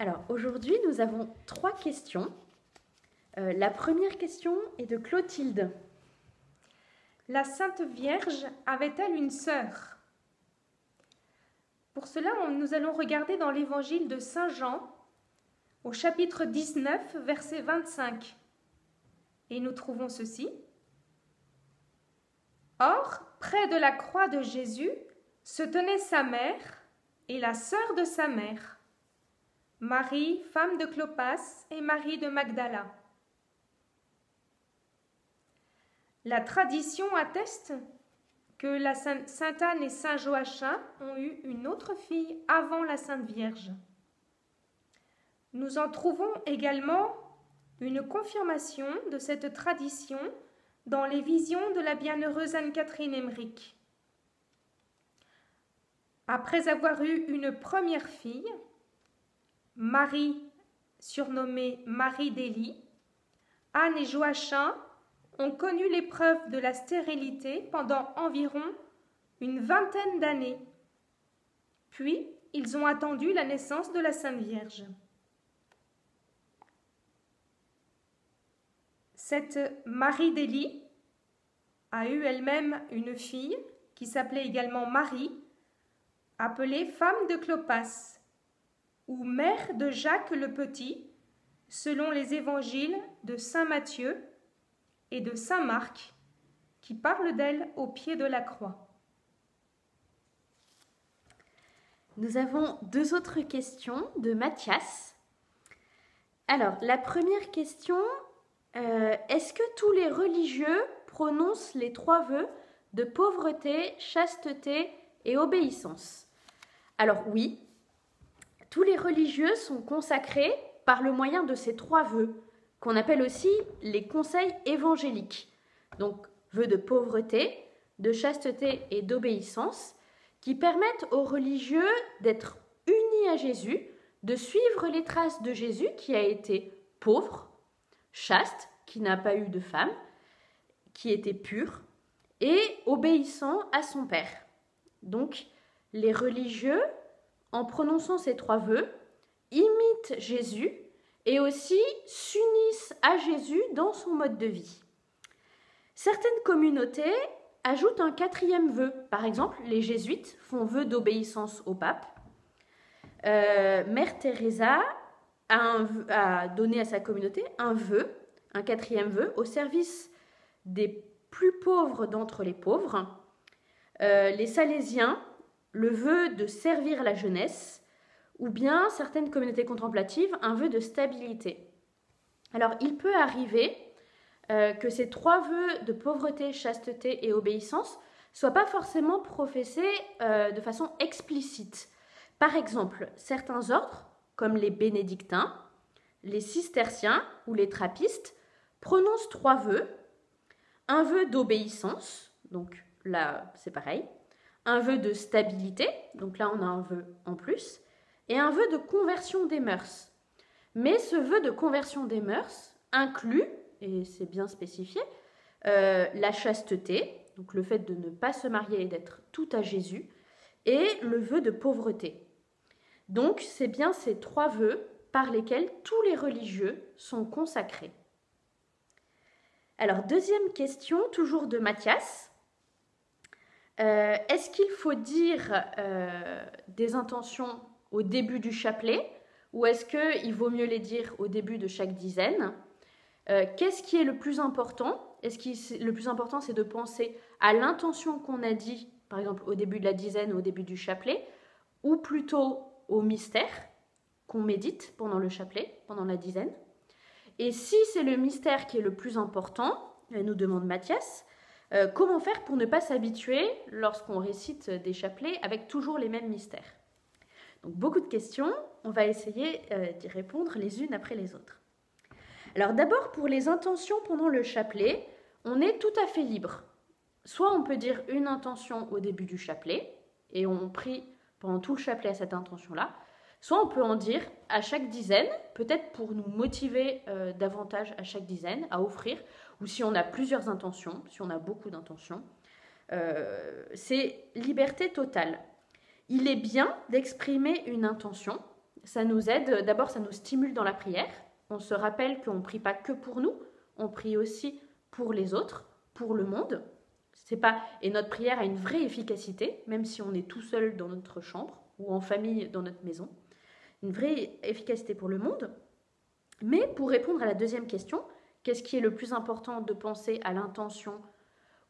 Alors, aujourd'hui, nous avons 3 questions. La première question est de Clotilde. La Sainte Vierge avait-elle une sœur? Pour cela, nous allons regarder dans l'évangile de Saint Jean, au chapitre 19, verset 25. Et nous trouvons ceci. Or, près de la croix de Jésus, se tenait sa mère et la sœur de sa mère, Marie, femme de Clopas, et Marie de Magdala. La tradition atteste que la Sainte Anne et Saint Joachim ont eu une autre fille avant la Sainte Vierge. Nous en trouvons également une confirmation de cette tradition dans les visions de la bienheureuse Anne-Catherine Emmerich. Après avoir eu une première fille, Marie, surnommée Marie d'Élie, Anne et Joachim ont connu l'épreuve de la stérilité pendant environ une vingtaine d'années. Puis, ils ont attendu la naissance de la Sainte Vierge. Cette Marie d'Élie a eu elle-même une fille qui s'appelait également Marie, appelée femme de Clopas, ou mère de Jacques le Petit, selon les évangiles de saint Matthieu et de saint Marc, qui parlent d'elle au pied de la croix. Nous avons 2 autres questions de Mathias. Alors, la première question, est-ce que tous les religieux prononcent les 3 vœux de pauvreté, chasteté et obéissance? Alors oui, tous les religieux sont consacrés par le moyen de ces 3 vœux, qu'on appelle aussi les conseils évangéliques. Donc, vœux de pauvreté, de chasteté et d'obéissance, qui permettent aux religieux d'être unis à Jésus, de suivre les traces de Jésus qui a été pauvre, chaste, qui n'a pas eu de femme, qui était pur, et obéissant à son Père. Donc, les religieux, en prononçant ces 3 vœux, imitent Jésus et aussi s'unissent à Jésus dans son mode de vie. Certaines communautés ajoutent un 4e vœu. Par exemple, les jésuites font vœu d'obéissance au pape. Mère Teresa a donné à sa communauté un 4e vœu, au service des plus pauvres d'entre les pauvres. Les Salésiens, le vœu de servir la jeunesse, ou bien certaines communautés contemplatives, un vœu de stabilité. Alors, il peut arriver que ces 3 vœux de pauvreté, chasteté et obéissance ne soient pas forcément professés de façon explicite. Par exemple, certains ordres, comme les bénédictins, les cisterciens ou les trappistes, prononcent 3 vœux. Un vœu d'obéissance, donc là c'est pareil, un vœu de stabilité, donc là on a un vœu en plus, et un vœu de conversion des mœurs. Mais ce vœu de conversion des mœurs inclut, et c'est bien spécifié, la chasteté, donc le fait de ne pas se marier et d'être tout à Jésus, et le vœu de pauvreté. Donc c'est bien ces 3 vœux par lesquels tous les religieux sont consacrés. Alors, deuxième question, toujours de Mathias. Est-ce qu'il faut dire des intentions au début du chapelet ou est-ce qu'il vaut mieux les dire au début de chaque dizaine? Qu'est-ce qui est le plus important? Le plus important, c'est de penser à l'intention qu'on a dit, par exemple au début de la dizaine ou au début du chapelet, ou plutôt au mystère qu'on médite pendant le chapelet, pendant la dizaine? Et si c'est le mystère qui est le plus important, nous demande Mathias, comment faire pour ne pas s'habituer lorsqu'on récite des chapelets avec toujours les mêmes mystères? Donc beaucoup de questions, on va essayer d'y répondre les unes après les autres. Alors d'abord pour les intentions pendant le chapelet, on est tout à fait libre. Soit on peut dire une intention au début du chapelet et on prie pendant tout le chapelet à cette intention-là, soit on peut en dire à chaque dizaine, peut-être pour nous motiver davantage à chaque dizaine, à offrir, ou si on a plusieurs intentions, si on a beaucoup d'intentions. C'est liberté totale. Il est bien d'exprimer une intention ça nous aide, d'abord ça nous stimule dans la prière. On se rappelle qu'on ne prie pas que pour nous, on prie aussi pour les autres, pour le monde. Et notre prière a une vraie efficacité, même si on est tout seul dans notre chambre ou en famille dans notre maison. Une vraie efficacité pour le monde. Mais pour répondre à la deuxième question, qu'est-ce qui est le plus important de penser à l'intention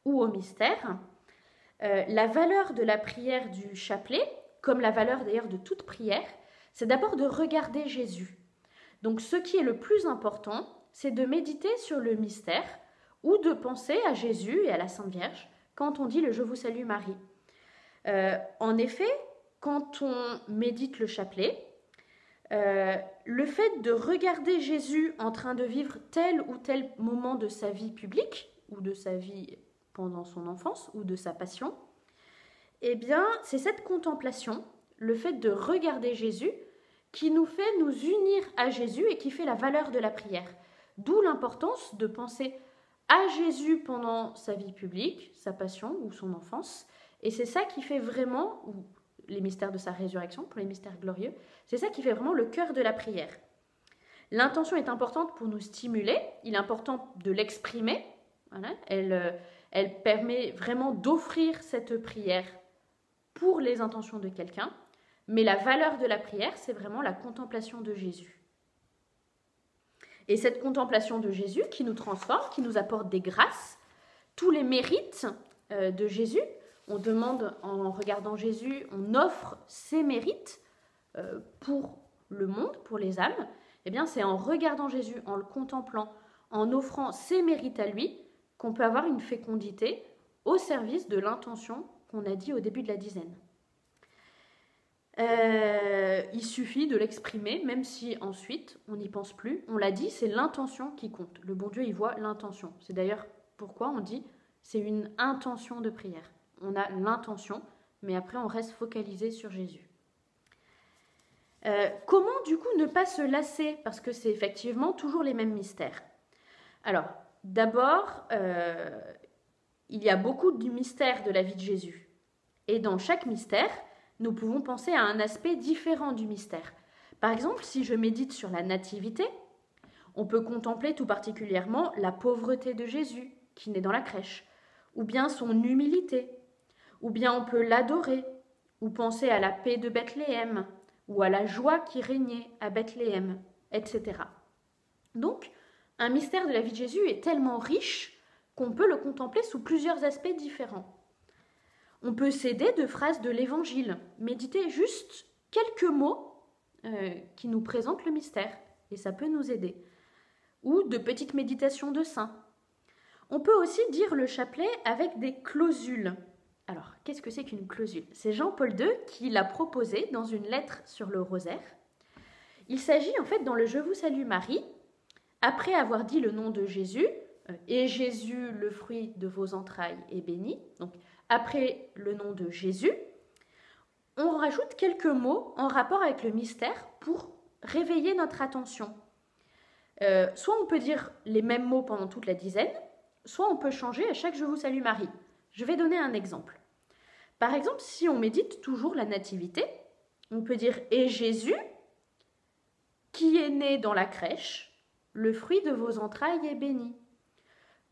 ou au mystère ? La valeur de la prière du chapelet, comme la valeur d'ailleurs de toute prière, c'est d'abord de regarder Jésus. Donc ce qui est le plus important, c'est de méditer sur le mystère ou de penser à Jésus et à la Sainte Vierge quand on dit le « Je vous salue Marie ». En effet, quand on médite le chapelet, le fait de regarder Jésus en train de vivre tel ou tel moment de sa vie publique ou de sa vie pendant son enfance ou de sa passion, eh bien, c'est cette contemplation, le fait de regarder Jésus, qui nous fait nous unir à Jésus et qui fait la valeur de la prière. D'où l'importance de penser à Jésus pendant sa vie publique, sa passion ou son enfance. Et c'est ça qui fait vraiment, ou les mystères de sa résurrection, pour les mystères glorieux, c'est ça qui fait vraiment le cœur de la prière. L'intention est importante pour nous stimuler, il est important de l'exprimer. Voilà. Elle permet vraiment d'offrir cette prière pour les intentions de quelqu'un. Mais la valeur de la prière, c'est vraiment la contemplation de Jésus. Et cette contemplation de Jésus qui nous transforme, qui nous apporte des grâces, tous les mérites de Jésus, on demande en regardant Jésus, on offre ses mérites pour le monde, pour les âmes, eh bien c'est en regardant Jésus, en le contemplant, en offrant ses mérites à lui, qu'on peut avoir une fécondité au service de l'intention qu'on a dit au début de la dizaine. Il suffit de l'exprimer, même si ensuite on n'y pense plus. On l'a dit, c'est l'intention qui compte. Le bon Dieu, il voit l'intention. C'est d'ailleurs pourquoi on dit c'est une intention de prière. On a l'intention, mais après on reste focalisé sur Jésus. Comment du coup ne pas se lasser ? Parce que c'est effectivement toujours les mêmes mystères. Alors, d'abord, il y a beaucoup de mystères de la vie de Jésus. Et dans chaque mystère, nous pouvons penser à un aspect différent du mystère. Par exemple, si je médite sur la nativité, on peut contempler tout particulièrement la pauvreté de Jésus, qui naît dans la crèche, ou bien son humilité, ou bien on peut l'adorer, ou penser à la paix de Bethléem, ou à la joie qui régnait à Bethléem, etc. Donc, un mystère de la vie de Jésus est tellement riche qu'on peut le contempler sous plusieurs aspects différents. On peut s'aider de phrases de l'Évangile, méditer juste quelques mots qui nous présentent le mystère, et ça peut nous aider. Ou de petites méditations de saints. On peut aussi dire le chapelet avec des clausules. Alors, qu'est-ce que c'est qu'une clausule ? C'est Jean-Paul II qui l'a proposé dans une lettre sur le rosaire. Il s'agit en fait dans le « Je vous salue Marie », après avoir dit le nom de Jésus, « Et Jésus, le fruit de vos entrailles, est béni », donc après le nom de Jésus, on rajoute quelques mots en rapport avec le mystère pour réveiller notre attention. Soit on peut dire les mêmes mots pendant toute la dizaine, soit on peut changer à chaque « Je vous salue Marie ». Je vais donner un exemple. Par exemple, si on médite toujours la nativité, on peut dire « Et Jésus, qui est né dans la crèche, le fruit de vos entrailles est béni.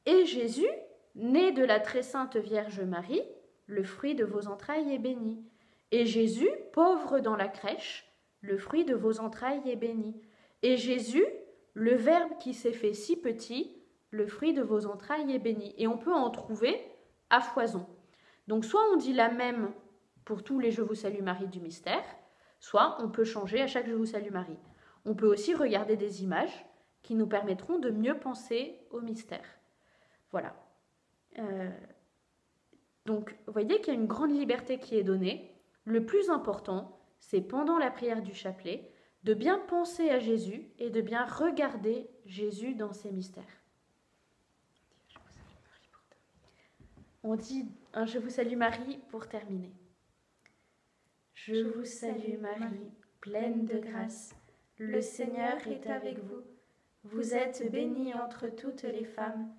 Et Jésus, né de la très sainte Vierge Marie, le fruit de vos entrailles est béni. Et Jésus, pauvre dans la crèche, le fruit de vos entrailles est béni. Et Jésus, le Verbe qui s'est fait si petit, le fruit de vos entrailles est béni. » Et on peut en trouver à foison. Donc soit on dit la même pour tous les « Je vous salue Marie » du mystère, soit on peut changer à chaque « Je vous salue Marie ». On peut aussi regarder des images qui nous permettront de mieux penser au mystère. Voilà. Donc, vous voyez qu'il y a une grande liberté qui est donnée. Le plus important, c'est pendant la prière du chapelet, de bien penser à Jésus et de bien regarder Jésus dans ses mystères. On dit un « Je vous salue Marie » pour terminer. Je vous salue Marie, pleine de grâce, le Seigneur est avec vous. Vous êtes bénie entre toutes les femmes,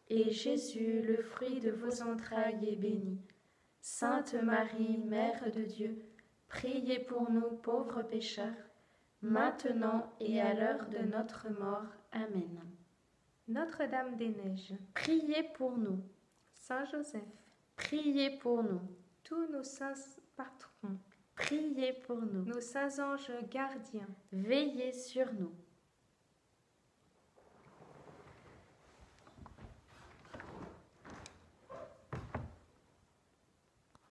et Jésus, le fruit de vos entrailles, est béni. Sainte Marie, Mère de Dieu, priez pour nous pauvres pécheurs, maintenant et à l'heure de notre mort. Amen. Notre-Dame des Neiges, Priez pour nous. Saint Joseph, Priez pour nous. tous nos saints patrons, Priez pour nous. nos saints anges gardiens, Veillez sur nous.